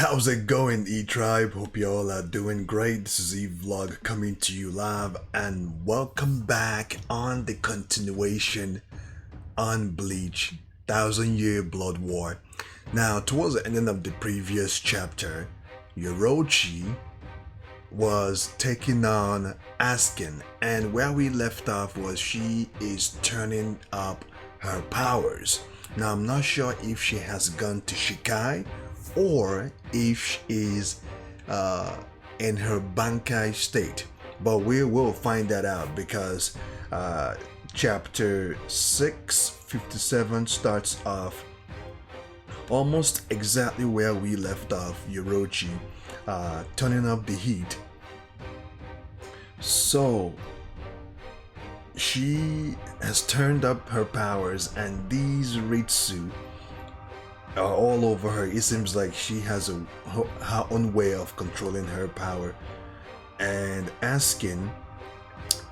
How's it going, E-Tribe? Hope you all are doing great. This is EVlog coming to you live, and welcome back on the continuation on Bleach, Thousand Year Blood War. Now, towards the ending of the previous chapter, Yoruichi was taking on Askin, and where we left off was she is turning up her powers. Now, I'm not sure if she has gone to Shikai or if she is in her Bankai state, but we will find that out because chapter 657 starts off almost exactly where we left off, Yoruichi turning up the heat. So she has turned up her powers, and these Ritsu are all over her. It seems like she has her own way of controlling her power, and Askin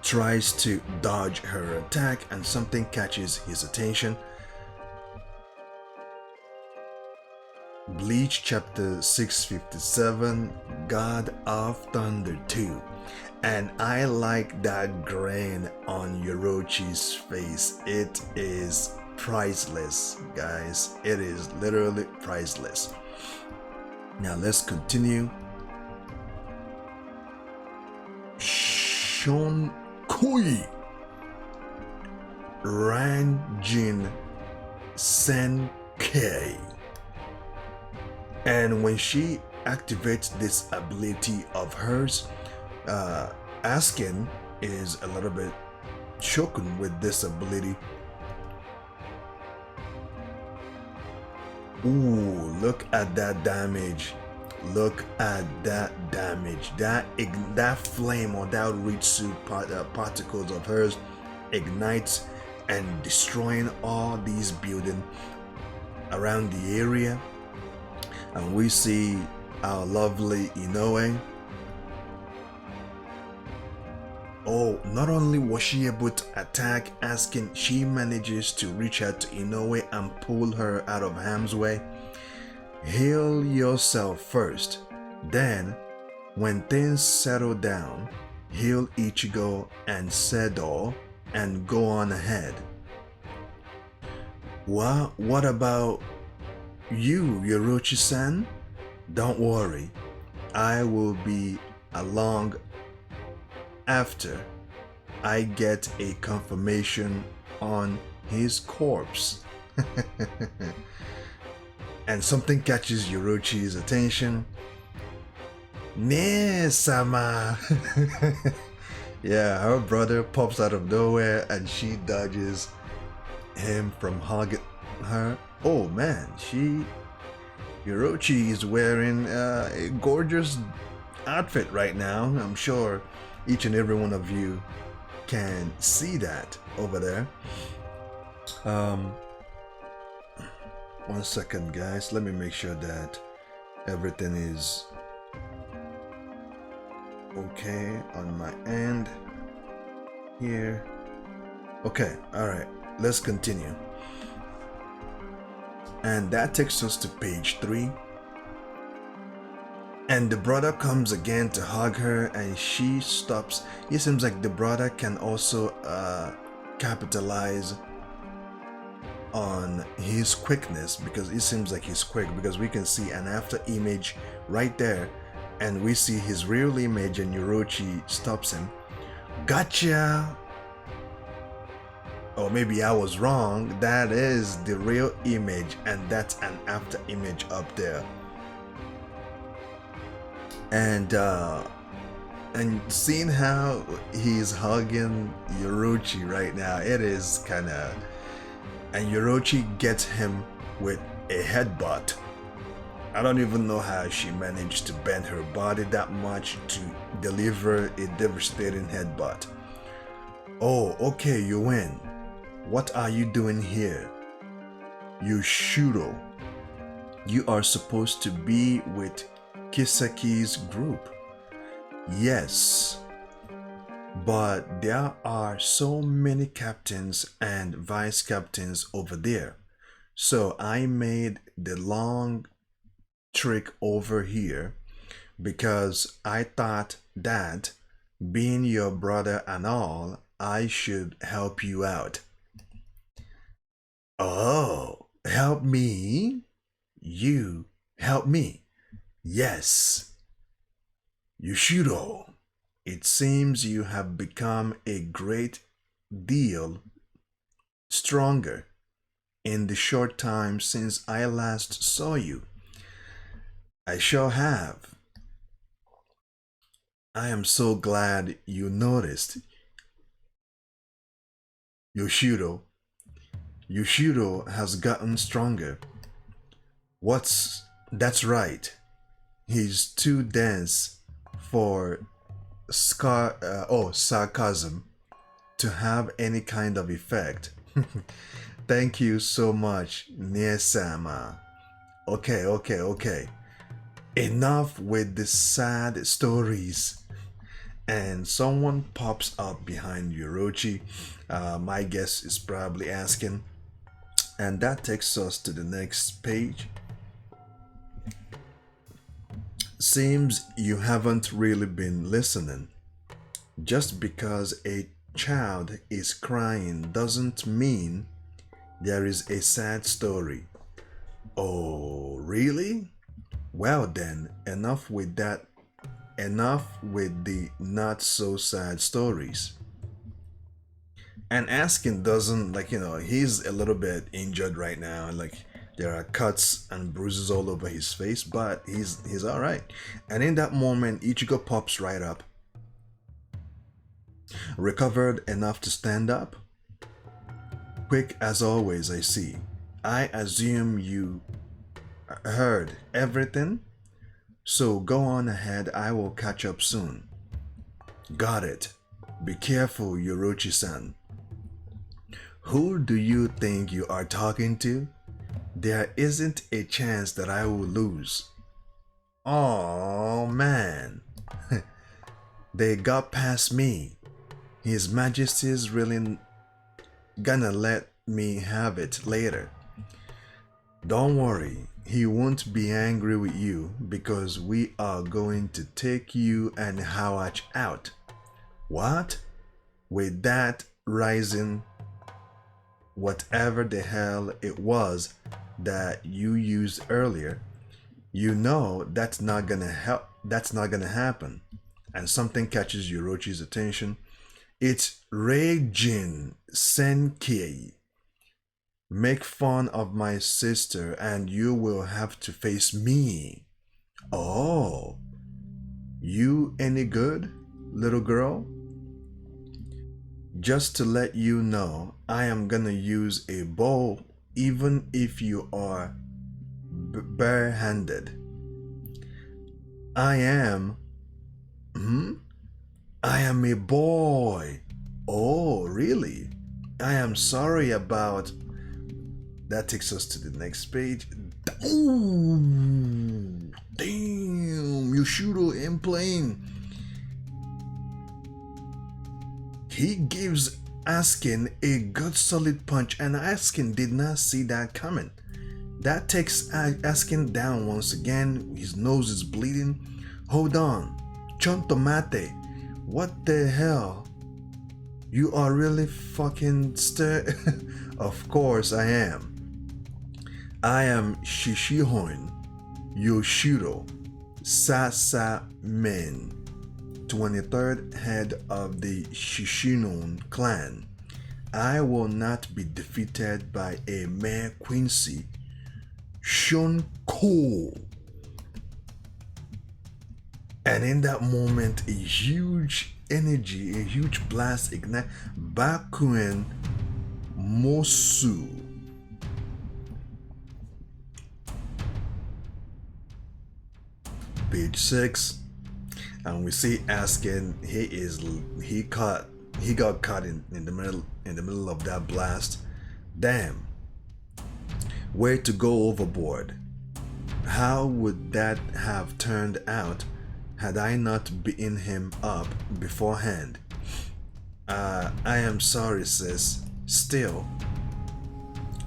tries to dodge her attack, and something catches his attention. Bleach chapter 657, God of Thunder 2. And I like that grin on Yoruichi's face. It is priceless, guys. It is literally priceless. Now let's continue. Shonkui Ranjin Senkei. And when she activates this ability of hers, Askin is a little bit shaken with this ability. Ooh, look at that damage. Look at that damage. That flame or that Ritsu particles of hers ignites and destroying all these buildings around the area. And we see our lovely Inoue. Oh, not only was she able to attack Askin, she manages to reach out to Inoue and pull her out of harm's way. Heal yourself first. Then, when things settle down, heal Ichigo and Sedo and go on ahead. What about you, Yoruichi-san? Don't worry, I will be along after I get a confirmation on his corpse. And something catches Yoruichi's attention. Ne-sama. Yeah, her brother pops out of nowhere and she dodges him from hugging her. Oh man, Yoruichi is wearing a gorgeous outfit right now. I'm sure each and every one of you can see that over there. One second, guys. Let me make sure that everything is okay on my end here. Okay, all right. Let's continue. And that takes us to page 3. And the brother comes again to hug her, and she stops. It seems like the brother can also capitalize on his quickness, because it seems like he's quick, because we can see an after image right there, and we see his real image, and Yoruichi stops him. Gotcha! Or maybe I was wrong. That is the real image, and that's an after image up there. And seeing how he's hugging Yoruichi right now, it is kind of... And Yoruichi gets him with a headbutt. I don't even know how she managed to bend her body that much to deliver a devastating headbutt. Oh, okay, you win. What are you doing here? Yushiro, you are supposed to be with Kisaki's group. Yes, but there are so many captains and vice captains over there. So I made the long trick over here because I thought that being your brother and all, I should help you out. Oh, help me? You help me? Yes. Yushiro, it seems you have become a great deal stronger in the short time since I last saw you. I sure have. I am so glad you noticed. Yoshiro. Yushiro has gotten stronger. That's right. He's too dense for sarcasm to have any kind of effect. Thank you so much, Niesama. Okay. Enough with the sad stories. And someone pops up behind Yoruichi. My guess is probably Askin. And that takes us to the next page. Seems you haven't really been listening. Just because a child is crying doesn't mean there is a sad story. Oh, really? Well then, enough with that. Enough with the not so sad stories. And Askin doesn't, he's a little bit injured right now, and there are cuts and bruises all over his face, but he's all right. And in that moment, Ichigo pops right up. Recovered enough to stand up? Quick as always, I see. I assume you heard everything? So go on ahead, I will catch up soon. Got it. Be careful, Yoruichi-san. Who do you think you are talking to? There isn't a chance that I will lose. Oh man. They got past me. His Majesty's really gonna let me have it later. Don't worry, he won't be angry with you because we are going to take you and Hawach out. What? With that rising whatever the hell it was that you used earlier, you know that's not gonna happen. And something catches Yoruichi's attention. It's Reijin Senkei. Make fun of my sister and you will have to face me. Oh, you any good, little girl? Just to let you know, I am gonna use a bow even if you are barehanded. I am a boy. Oh, really? I am sorry about... That takes us to the next page. Ooh, damn, Yushiro in plane. He gives Askin a good solid punch, and Askin did not see that coming. That takes Askin down once again. His nose is bleeding. Hold on. Chontomate. What the hell? You are really fucking Of course I am. I am Shishihon Yoshiro Sasamen, 23rd head of the Shishinon clan. I will not be defeated by a mere Quincy Shunko. And in that moment, a huge energy, a huge blast ignite. Bakuen Mosu. Page 6, and we see Askin. He got caught in the middle of that blast. Damn. Way to go overboard. How would that have turned out had I not beaten him up beforehand? I am sorry, sis. Still,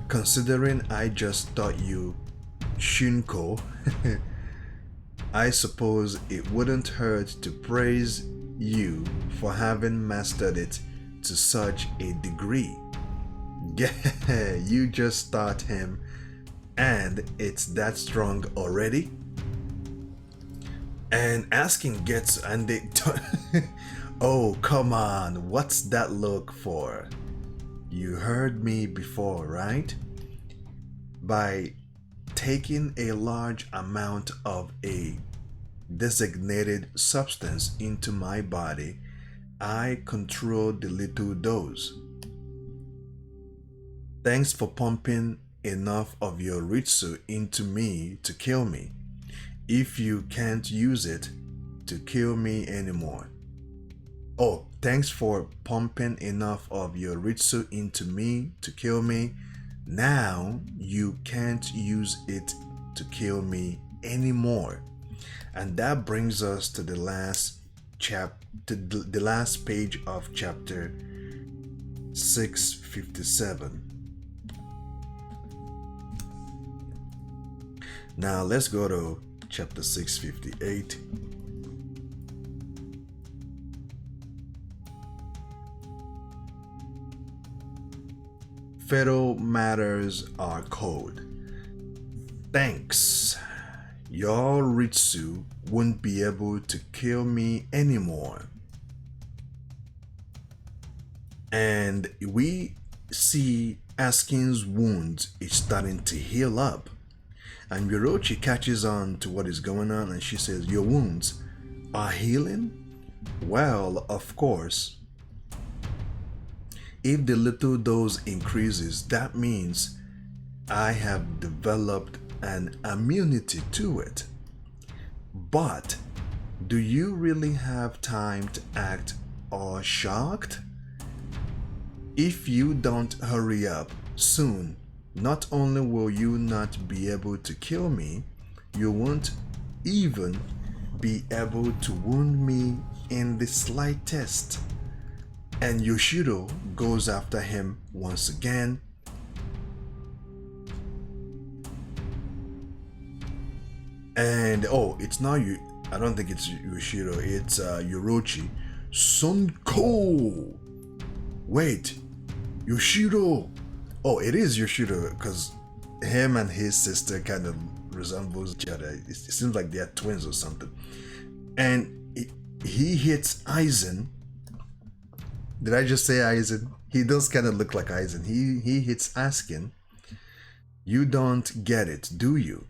considering I just thought you Shunko I suppose it wouldn't hurt to praise you for having mastered it to such a degree. Yeah, you just taught him, and it's that strong already? And Askin gets and they oh, come on, what's that look for? You heard me before, right? By taking a large amount of a designated substance into my body, I control the little dose. Thanks for pumping enough of your Ritsu into me to kill me. If you can't use it to kill me anymore. Oh, thanks for pumping enough of your Ritsu into me to kill me. Now you can't use it to kill me anymore. And that brings us to the last the last page of chapter 657. Now let's go to chapter 658. Fatal matters are cold. Thanks. Your Ritsu won't be able to kill me anymore. And we see Askin's wound is starting to heal up. And Yoruichi catches on to what is going on and she says, your wounds are healing? Well, of course. If the little dose increases, that means I have developed an immunity to it. But do you really have time to act all shocked? If you don't hurry up soon, not only will you not be able to kill me, you won't even be able to wound me in the slightest. And Yushiro goes after him once again. And oh, it's not you. I don't think it's Yushiro. It's Yoruichi. Sunko. Wait, Yushiro. Oh, it is Yushiro because him and his sister kind of resembles each other. It seems like they're twins or something. And he hits Aizen. Did I just say Aizen? He does kind of look like Aizen. He hits Askin. You don't get it, do you?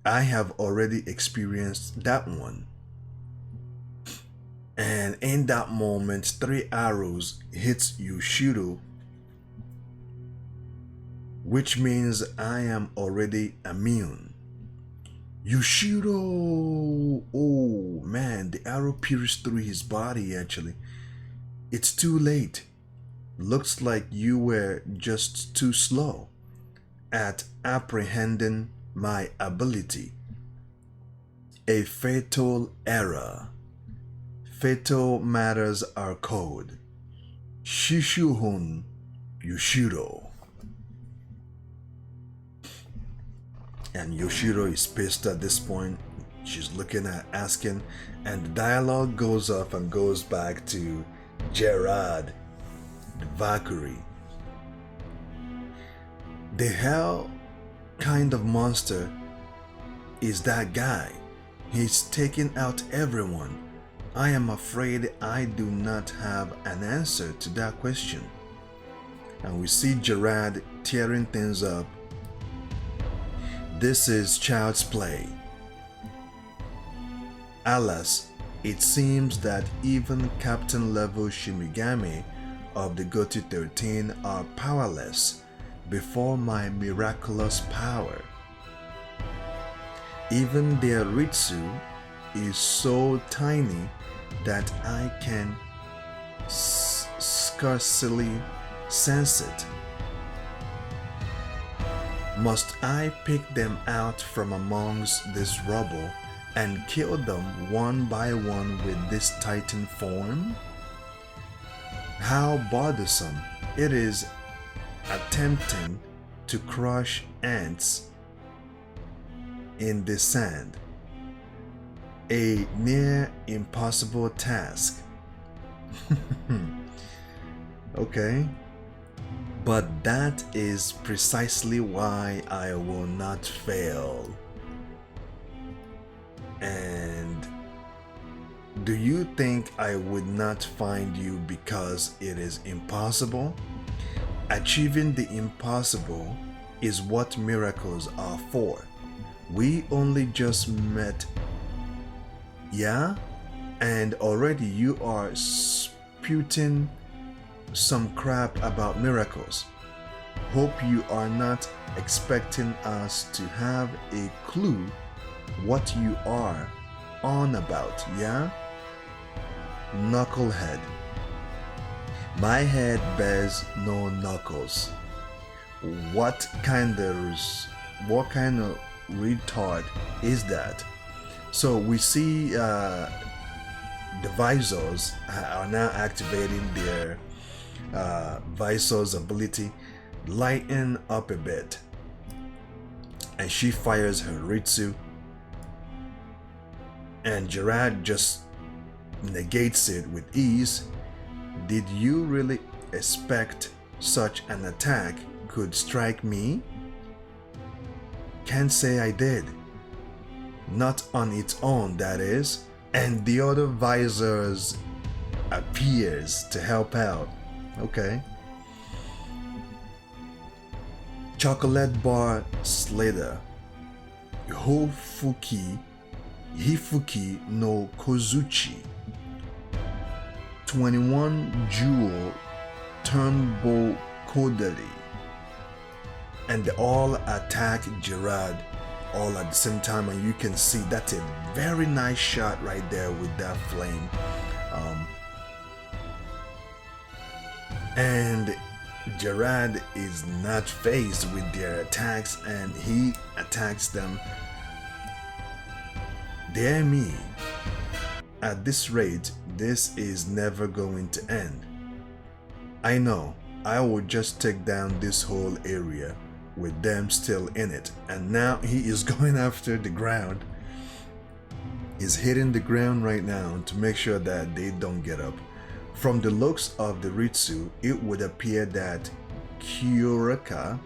I have already experienced that one. And in that moment, 3 arrows hits Yushiro, which means I am already immune. Yushiro! Oh man, the arrow pierced through his body actually. It's too late. Looks like you were just too slow at apprehending my ability. A fatal error. Fatal matters are code. Shishuhun Yushiro. And Yushiro is pissed at this point. She's looking at Askin, and the dialogue goes off and goes back to Gerard, the Valkyrie. The hell kind of monster is that guy? He's taking out everyone. I am afraid I do not have an answer to that question. And we see Gerard tearing things up. This is child's play. Alas, it seems that even Captain level Shinigami of the Goto 13 are powerless before my miraculous power. Even their Ritsu is so tiny that I can scarcely sense it. Must I pick them out from amongst this rubble and kill them one by one with this titan form? How bothersome it is attempting to crush ants in the sand. a near impossible task. Okay, but that is precisely why I will not fail. And do you think I would not find you because it is impossible? Achieving the impossible is what miracles are for. We only just met, yeah? And already you are spouting some crap about miracles. Hope you are not expecting us to have a clue what you are on about, yeah? Knucklehead. My head bears no knuckles. What kind of retard is that? So we see the Visors are now activating their Visor's ability, lighten up a bit, and she fires her Ritsu, and Gerard just negates it with ease. Did you really expect such an attack could strike me? Can't say I did. Not on its own, that is. And the other Visors appears to help out. Okay. Chocolate Bar Slater. Hifuki no Kozuchi. 21 Jewel Turnbow Kodari. And they all attack Gerard all at the same time, and you can see that's a very nice shot right there with that flame. And Gerard is not faced with their attacks, and he attacks them. Dear me, at this rate, this is never going to end. I know, I will just take down this whole area with them still in it. And now he is going after the ground. He's hitting the ground right now to make sure that they don't get up. From the looks of the Ritsu, it would appear that Kyoraku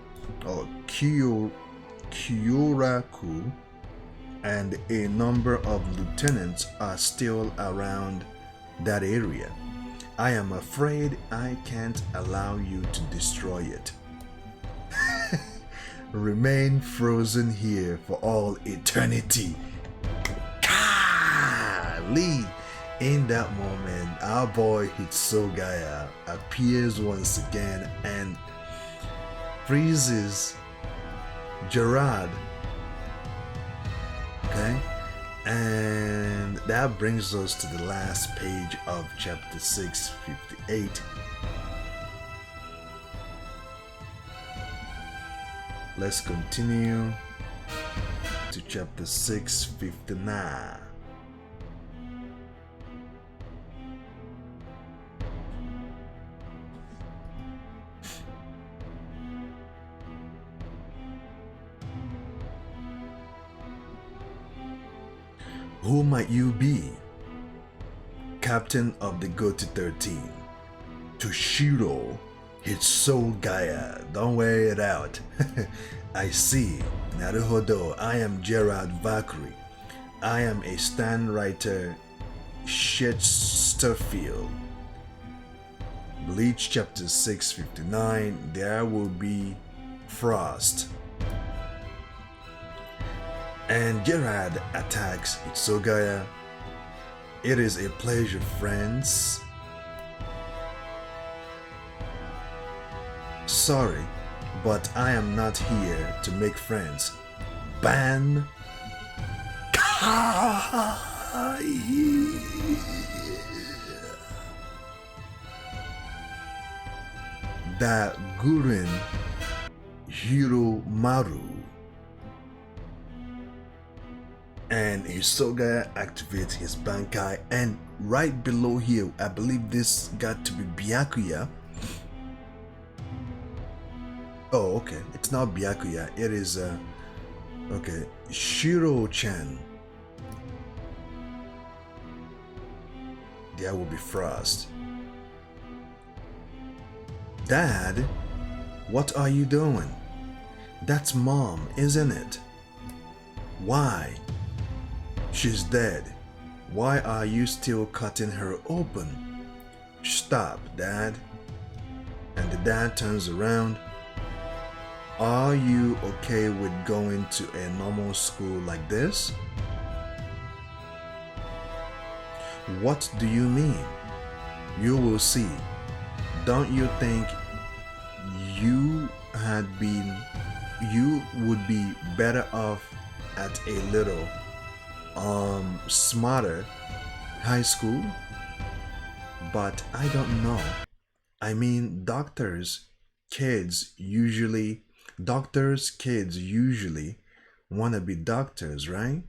and a number of lieutenants are still around that area. I am afraid I can't allow you to destroy it. Remain frozen here for all eternity. Golly! In that moment, our boy Hitsugaya appears once again and freezes Gerard. Okay? And that brings us to the last page of chapter 658. Let's continue to chapter 659. Who might you be? Captain of the Goto 13. Toshiro Hitsugaya. Don't wear it out. I see. Naruhodo. I am Gerard Valkyrie. I am a stand writer. Chesterfield. Bleach chapter 659. There will be frost. And Gerard attacks Hitsugaya. It is a pleasure, friends. Sorry, but I am not here to make friends. Ban Kai. Da Gurin Hiromaru. And Hisoga activates his Bankai, and right below here, I believe this got to be Byakuya. Oh, okay, it's not Byakuya, it is okay, Shiro-chan. there will be frost. Dad, what are you doing? That's Mom, isn't it? Why? She's dead. Why are you still cutting her open? Stop, Dad. And the dad turns around. Are you okay with going to a normal school like this? What do you mean? You will see. Don't you think you would be better off at a little smarter high school? But I don't know. I mean, doctors' kids usually want to be doctors, right?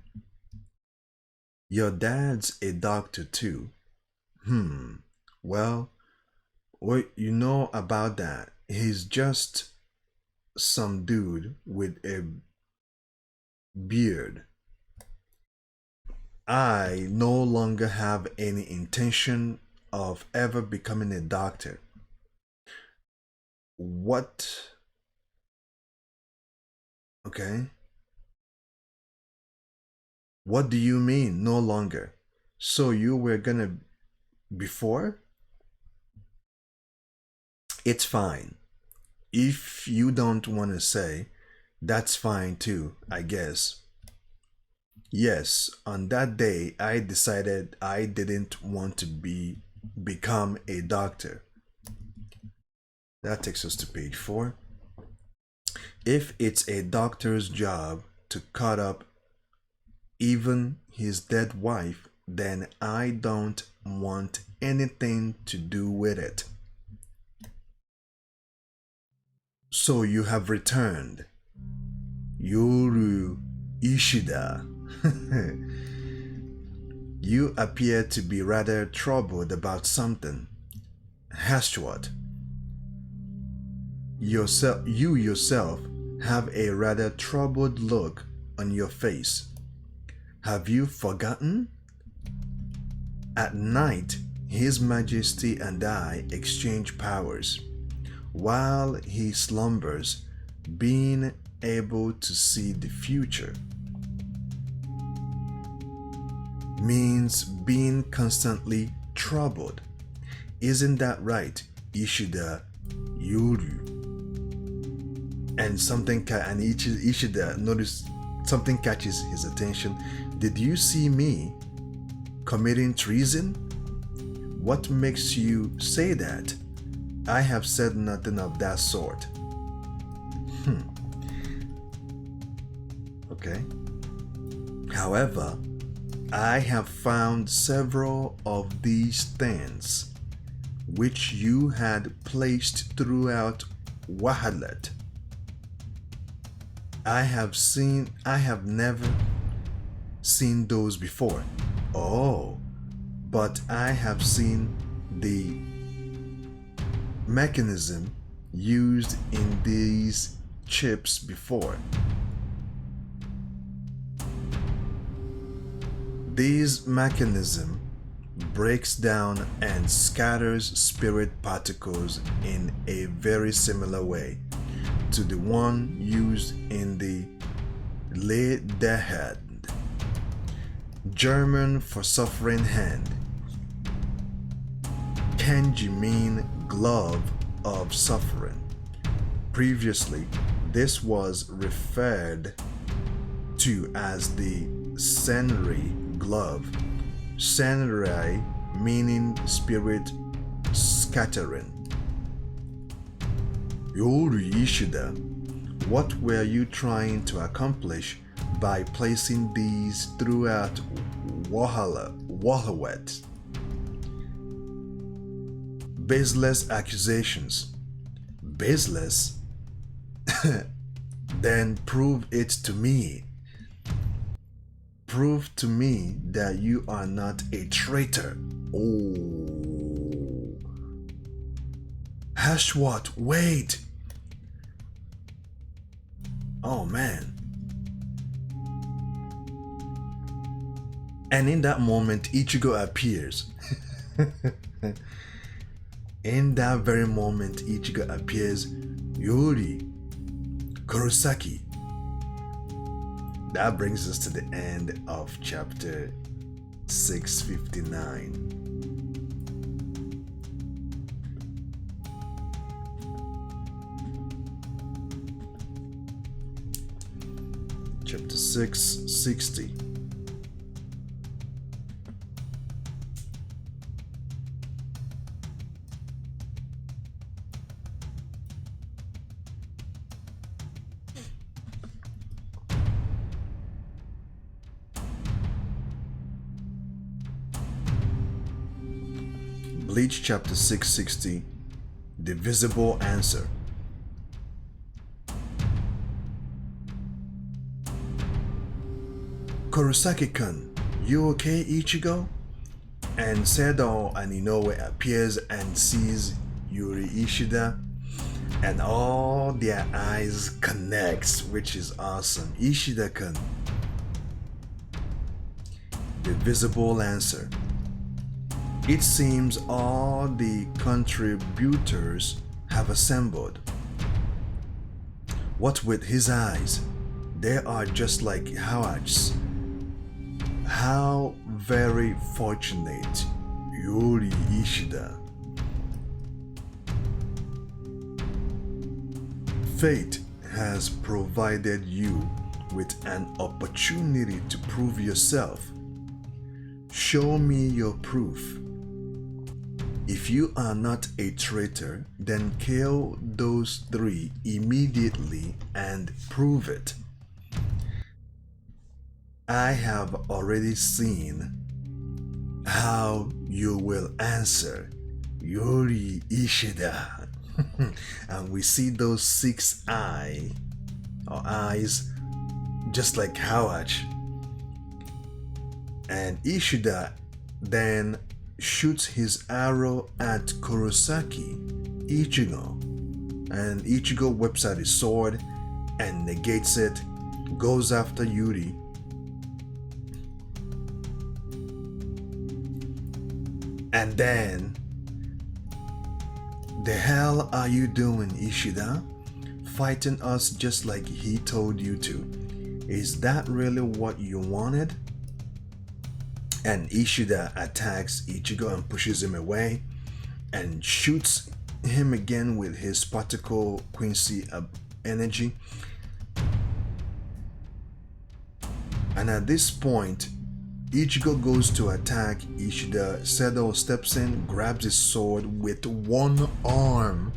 Your dad's a doctor too. Well, what you know about that? He's just some dude with a beard. I no longer have any intention of ever becoming a doctor. What? Okay. What do you mean, no longer? So you were gonna before? It's fine. If you don't want to say, that's fine too, I guess. Yes, on that day I decided I didn't want to become a doctor. That takes us to page 4. If it's a doctor's job to cut up even his dead wife, then I don't want anything to do with it. So you have returned. Yoru Ishida. You appear to be rather troubled about something. Hashwat. You yourself have a rather troubled look on your face. Have you forgotten? At night, His Majesty and I exchange powers. While he slumbers, being able to see the future means being constantly troubled. Isn't that right, Ishida Uryu? And Ishida noticed something catches his attention. Did you see me committing treason? What makes you say that? I have said nothing of that sort. Okay. However, I have found several of these things which you had placed throughout Wahalet. I have never seen those before. Oh, but I have seen the mechanism used in these chips before. This mechanism breaks down and scatters spirit particles in a very similar way to the one used in the Lederhand, German for suffering hand. Kanji mean glove of suffering. Previously, this was referred to as the Senri glove. Senri meaning spirit scattering. Yoru Ishida, what were you trying to accomplish by placing these throughout Wahawet? Baseless accusations. Baseless? Then prove it to me. Prove to me that you are not a traitor. Oh. Hashwat, wait. Oh man. And in that moment, Ichigo appears. In that very moment, Ichigo appears. Yuri, Kurosaki. That brings us to the end of chapter 659. Chapter 660. Bleach chapter 660. The Visible Answer. Kurosaki-kun, you okay, Ichigo? And Sedo and Inoue appears and sees Yuri Ishida, and all their eyes connects, which is awesome. Ishida-kun. The Visible Answer. It seems all the contributors have assembled. What with his eyes? They are just like Hawach's. How very fortunate, Yuri Ishida. Fate has provided you with an opportunity to prove yourself. Show me your proof. If you are not a traitor, then kill those three immediately and prove it. I have already seen how you will answer, Yuri Ishida. And we see those 6 eyes just like Hawach. And Ishida then shoots his arrow at Kurosaki, Ichigo, and Ichigo whips out his sword and negates it, goes after Yuri. And then, the hell are you doing, Ishida? Fighting us just like he told you to. Is that really what you wanted? And Ishida attacks Ichigo and pushes him away and shoots him again with his particle Quincy energy. And at this point, Ichigo goes to attack Ishida. Sedo steps in, grabs his sword with one arm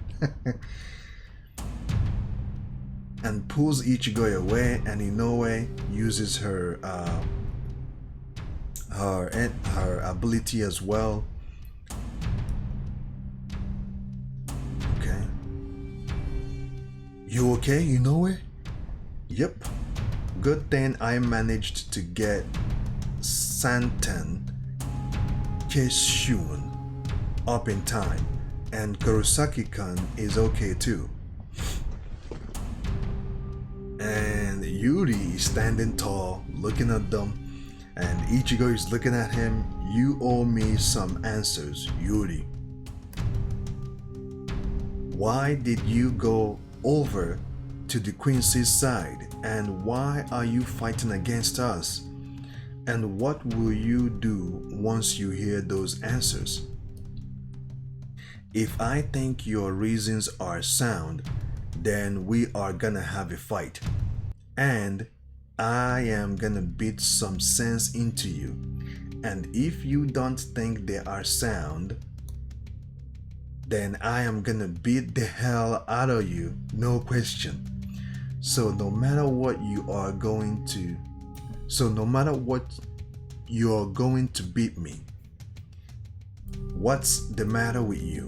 and pulls Ichigo away, and Inoue uses her ability as well. Okay. You okay, Inoue? Yep. Good thing I managed to get Santen Keishun up in time, and Kurosaki-kun is okay too. And Yuri is standing tall, looking at them, and Ichigo is looking at him. You owe me some answers, Yuri. Why did you go over to the Quincy's side, and why are you fighting against us? And what will you do once you hear those answers? If I think your reasons are sound, then we are gonna have a fight. And I am gonna beat some sense into you. And if you don't think they are sound, then I am gonna beat the hell out of you, no question. So no matter what you're going to beat me. What's the matter with you?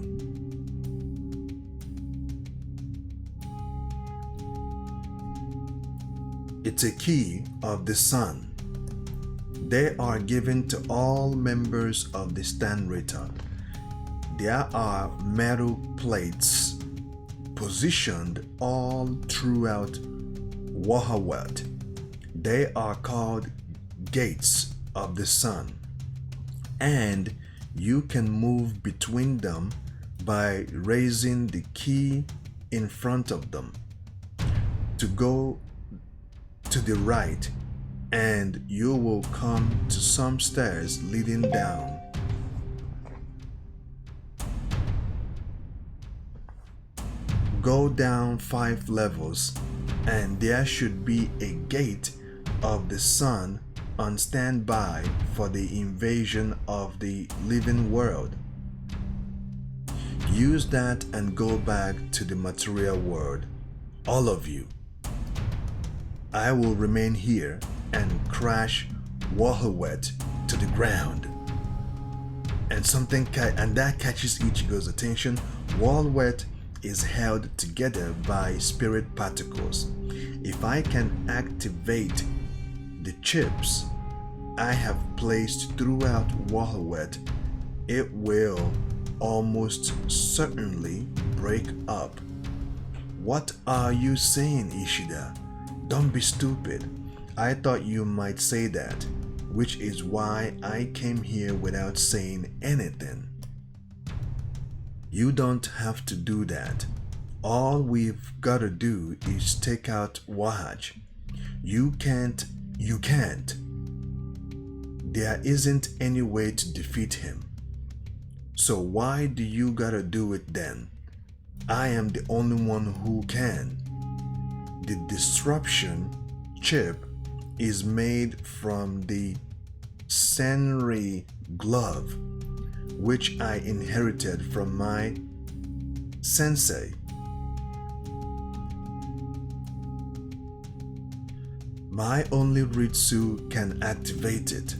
It's a key of the sun. They are given to all members of the Stanreta. There are metal plates positioned all throughout Wahawat. They are called gates of the sun, and You can move between them by raising the key in front of them to go to the right, and you will come to some stairs leading down. Go down 5 levels, and there should be a gate of the sun on standby for the invasion of the living world. Use that and go back to the material world, all of you. I will remain here and crash Yoruichi to the ground. And that catches Ichigo's attention. Yoruichi is held together by spirit particles. If I can activate the chips I have placed throughout Yoruichi, it will almost certainly break up. What are you saying, Ishida? Don't be stupid. I thought you might say that, which is why I came here without saying anything. You don't have to do that. All we've gotta do is take out Yoruichi. You can't. There isn't any way to defeat him. So why do you gotta do it then? I am the only one who can. The disruption chip is made from the Senri glove, which I inherited from my sensei. My only Ritsu can activate it.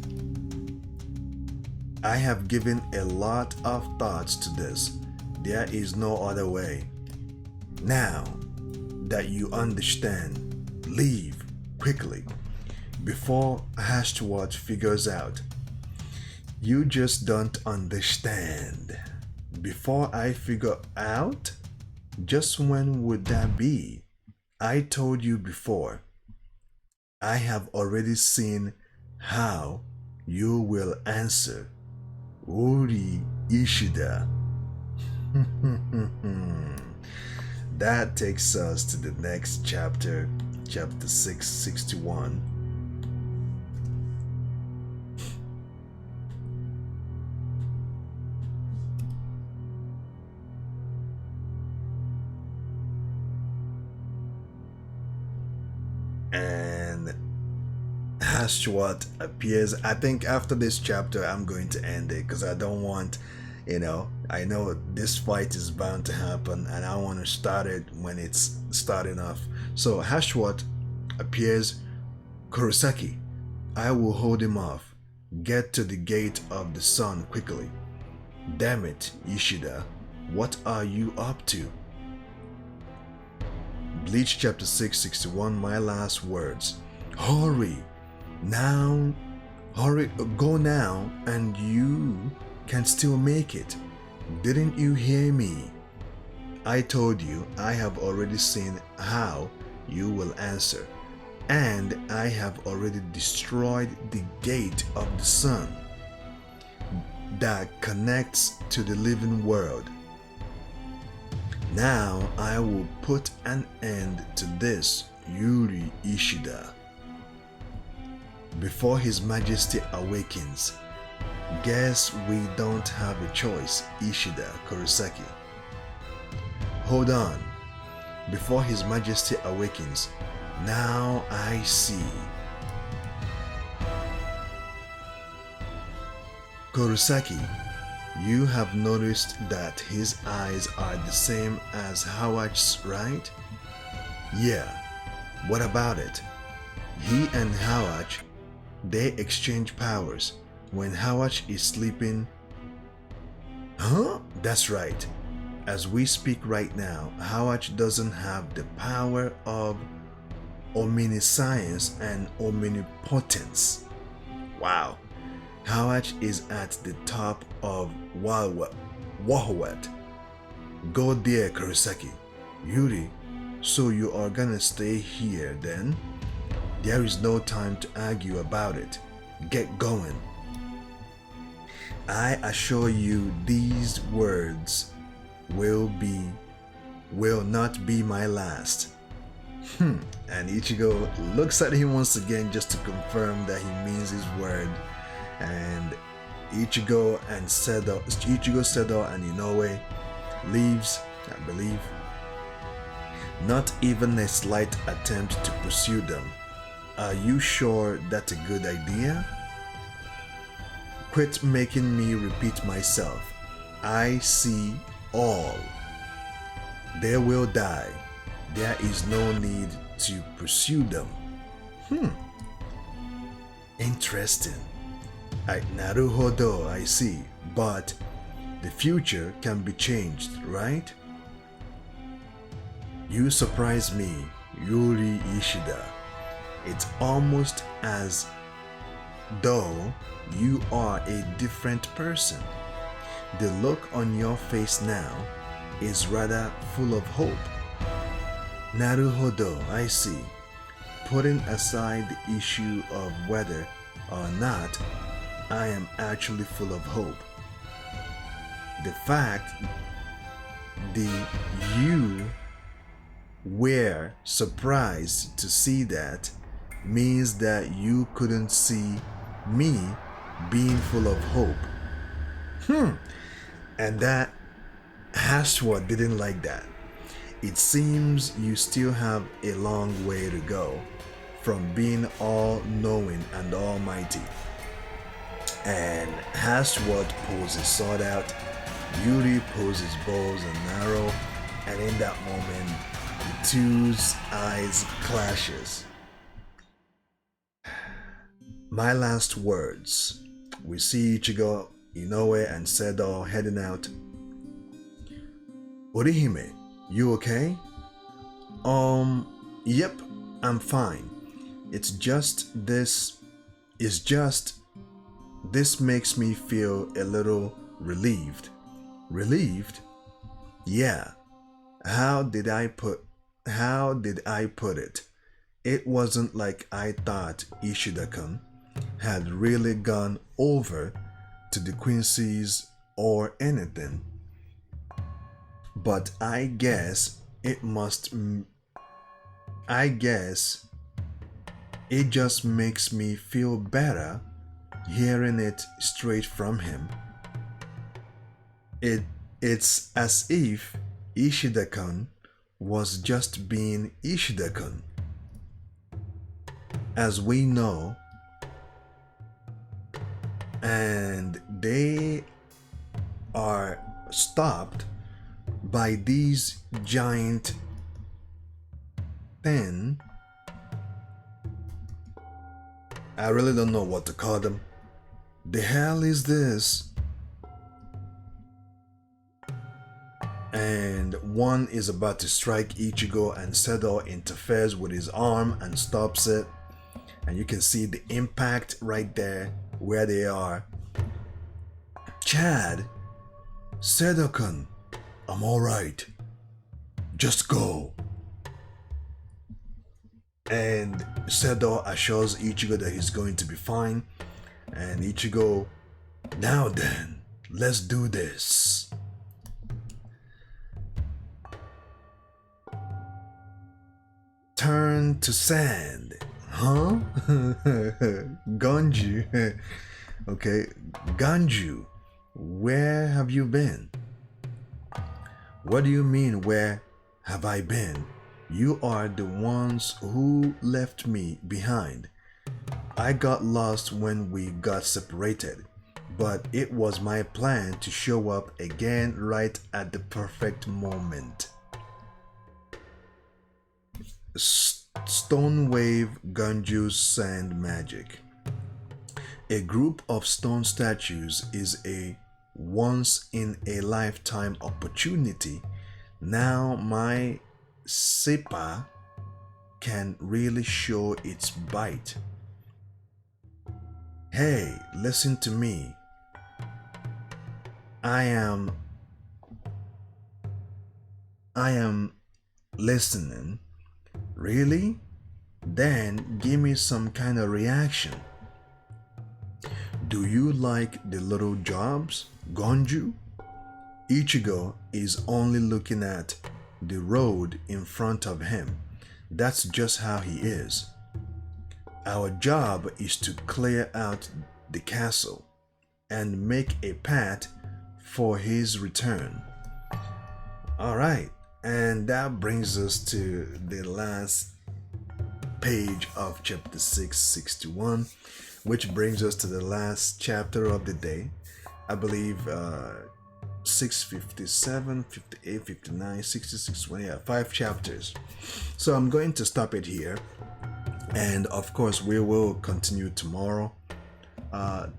I have given a lot of thoughts to this. There is no other way. Now that you understand, leave quickly before Hashwat figures out. You just don't understand. Before I figure out? Just when would that be? I told you before. I have already seen how you will answer. Uri Ishida. That takes us to the next chapter, chapter 661. And Hashwat appears. I think after this chapter I'm going to end it because I don't want, I know this fight is bound to happen and I want to start it when it's starting off. So Hashwat appears. Kurosaki, I will hold him off. Get to the gate of the sun quickly. Damn it, Ishida, what are you up to? Bleach chapter 661, my last words. Hurry! Now, hurry, go now, and you can still make it. Didn't you hear me? I told you I have already seen how you will answer, and I have already destroyed the gate of the sun that connects to the living world. Now I will put an end to this, Yuri Ishida. Before His Majesty awakens. Guess we don't have a choice, Ishida Kurosaki. Hold on. Before His Majesty awakens. Now I see. Kurosaki, you have noticed that his eyes are the same as Hawachi's, right? Yeah. What about it? He and Hawachi, they exchange powers. When Hawachi is sleeping. Huh? That's right. As we speak right now, Hawachi doesn't have the power of omniscience and omnipotence. Wow. Hawachi is at the top of Yoruichi. Go there, Kurosaki. Yuri, so you are gonna stay here then? There is no time to argue about it. Get going. I assure you these words will not be my last. And Ichigo looks at him once again just to confirm that he means his word. And Ichigo, Sedo, and Inoue leaves, I believe. Not even a slight attempt to pursue them. Are you sure that's a good idea? Quit making me repeat myself. I see all. They will die. There is no need to pursue them. Interesting. Naruhodo, I see. But the future can be changed, right? You surprise me, Yuri Ishida. It's almost as though you are a different person. The look on your face now is rather full of hope. Naruhodo, I see. Putting aside the issue of whether or not I am actually full of hope. The fact you were surprised to see that means that you couldn't see me being full of hope. And that Hashwa didn't like that. It seems you still have a long way to go from being all-knowing and almighty. And Hashwat pulls his sword out, Yuri pulls his bows and arrow, and in that moment, the two's eyes clashes. My last words. We see Ichigo, Inoue, and Sedo heading out. Orihime, you okay? Yep, I'm fine. This makes me feel a little relieved. Relieved? Yeah. How did I put it? It wasn't like I thought Ishida-kun had really gone over to the Quincy's or anything. But I guess it just makes me feel better hearing it straight from him. It's as if Ishida-kun was just being Ishida-kun. As we know, and they are stopped by these giant thing. I really don't know what to call them. The hell is this? And one is about to strike Ichigo, and Sedo interferes with his arm and stops it. And you can see the impact right there where they are. Chad, Sedo-kun, I'm alright. Just go. And Sedo assures Ichigo that he's going to be fine. And Ichigo, now then, let's do this. Turn to sand. Huh? Ganju. Okay, Ganju, where have you been? What do you mean, where have I been? You are the ones who left me behind. I got lost when we got separated, but it was my plan to show up again right at the perfect moment. Stone Wave Ganju's Sand Magic. A group of stone statues is a once-in-a-lifetime opportunity. Now my Sipa can really show its bite. Hey, listen to me. I am listening. Really? Then give me some kind of reaction. Do you like the little jobs, Gonju? Ichigo is only looking at the road in front of him. That's just how he is. Our job is to clear out the castle and make a path for his return. Alright, and that brings us to the last page of chapter 661, which brings us to the last chapter of the day. I believe 657, 58, 59, 66, 20, yeah, 5 chapters. So I'm going to stop it here. And of course, we will continue tomorrow.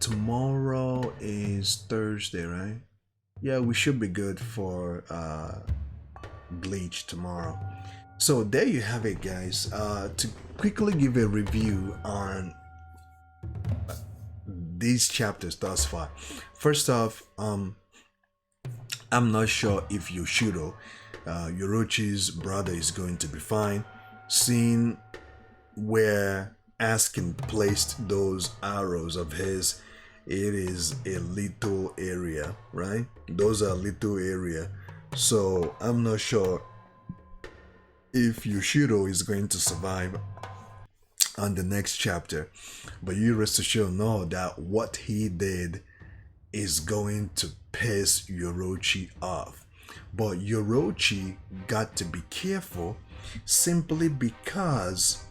Tomorrow is Thursday, right? Yeah, we should be good for Bleach tomorrow. So there you have it, guys. To quickly give a review on these chapters thus far. First off, I'm not sure if Yushiro, Yoruichi's brother, is going to be fine. Seeing where Askin placed those arrows of his, it is a little area, right? Those are little area. So I'm not sure if Yushiro is going to survive on the next chapter. But you rest assured know that what he did is going to piss Yoruichi off. But Yoruichi got to be careful simply because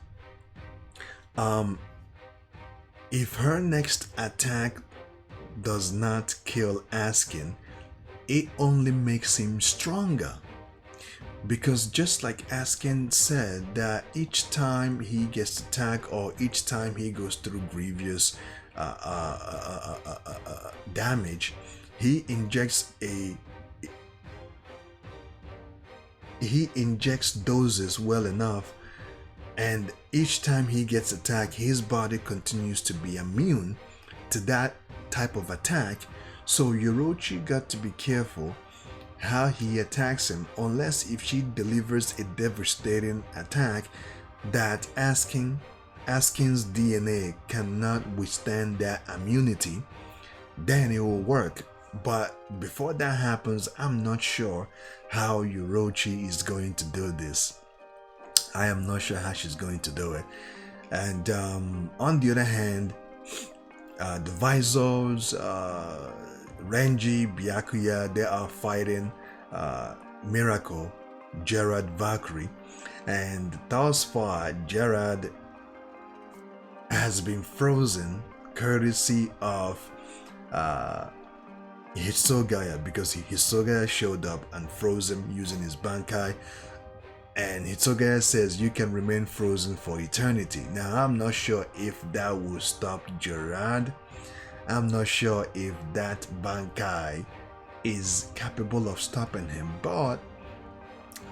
if her next attack does not kill Askin, it only makes him stronger. Because just like Askin said, that each time he gets attacked or each time he goes through grievous damage, he injects doses well enough, and each time he gets attacked, his body continues to be immune to that type of attack. So Yoruichi got to be careful how he attacks him, unless if she delivers a devastating attack that Askin's DNA cannot withstand that immunity, then it will work. But before that happens, I'm not sure how Yoruichi is going to do this. I am not sure how she's going to do it. And on the other hand, the Visoreds, Renji, Byakuya, they are fighting Miracle, Gerard, Valkyrie, and thus far Gerard has been frozen courtesy of Hitsugaya, because Hitsugaya showed up and froze him using his Bankai, and Hitsugaya says you can remain frozen for eternity. Now I'm not sure if that will stop Gerard. I'm not sure if that Bankai is capable of stopping him, but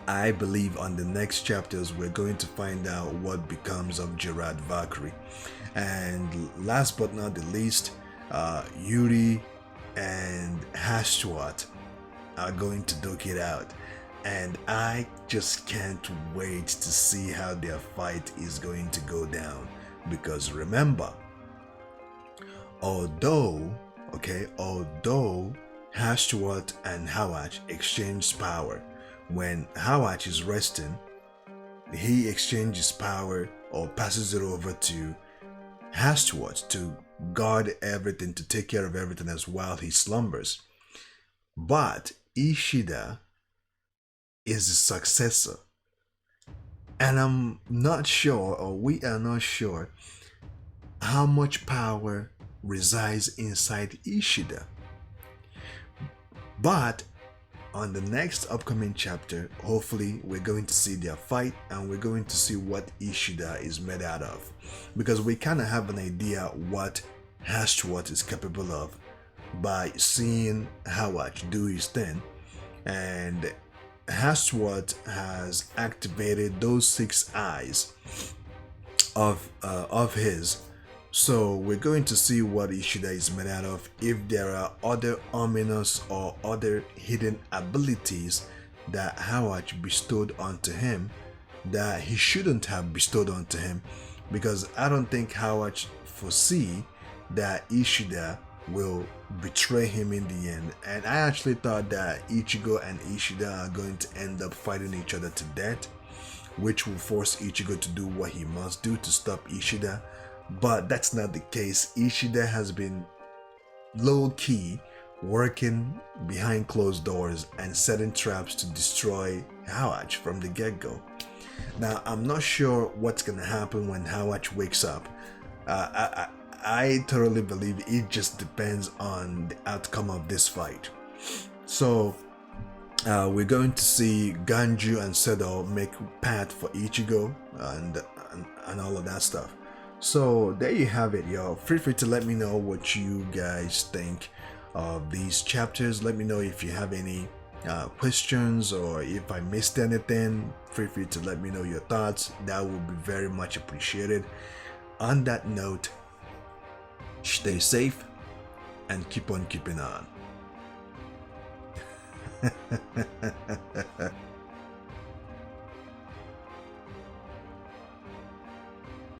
I believe on the next chapters we're going to find out what becomes of Gerard Valkyrie. And last but not the least, Yuri and Hashtuat are going to duke it out, and I just can't wait to see how their fight is going to go down. Because remember, although Hashtuat and Hawach exchange power, when Hawach is resting, he exchanges power or passes it over to Hashtuat to guard everything, to take care of everything as while he slumbers. But Ishida is the successor, and I'm not sure, or we are not sure, how much power resides inside Ishida. But on the next upcoming chapter, hopefully we're going to see their fight, and we're going to see what Ishida is made out of, because we kind of have an idea what Hashtuat is capable of by seeing Hawach do his thing. And Hashtuat has activated those 6 eyes of his. So we're going to see what Ishida is made out of, if there are other ominous or other hidden abilities that Hawach bestowed onto him that he shouldn't have bestowed onto him, because I don't think Hawach foresee that Ishida will betray him in the end. And I actually thought that Ichigo and Ishida are going to end up fighting each other to death, which will force Ichigo to do what he must do to stop Ishida. But that's not the case. Ishida has been low-key working behind closed doors and setting traps to destroy Hawach from the get-go. Now, I'm not sure what's gonna happen when Hawach wakes up. I totally believe it just depends on the outcome of this fight. So, we're going to see Ganju and Sedo make path for Ichigo and all of that stuff. So there you have it, y'all. Feel free to let me know what you guys think of these chapters. Let me know if you have any questions or if I missed anything. Feel free to let me know your thoughts. That would be very much appreciated. On that note, stay safe and keep on keeping on.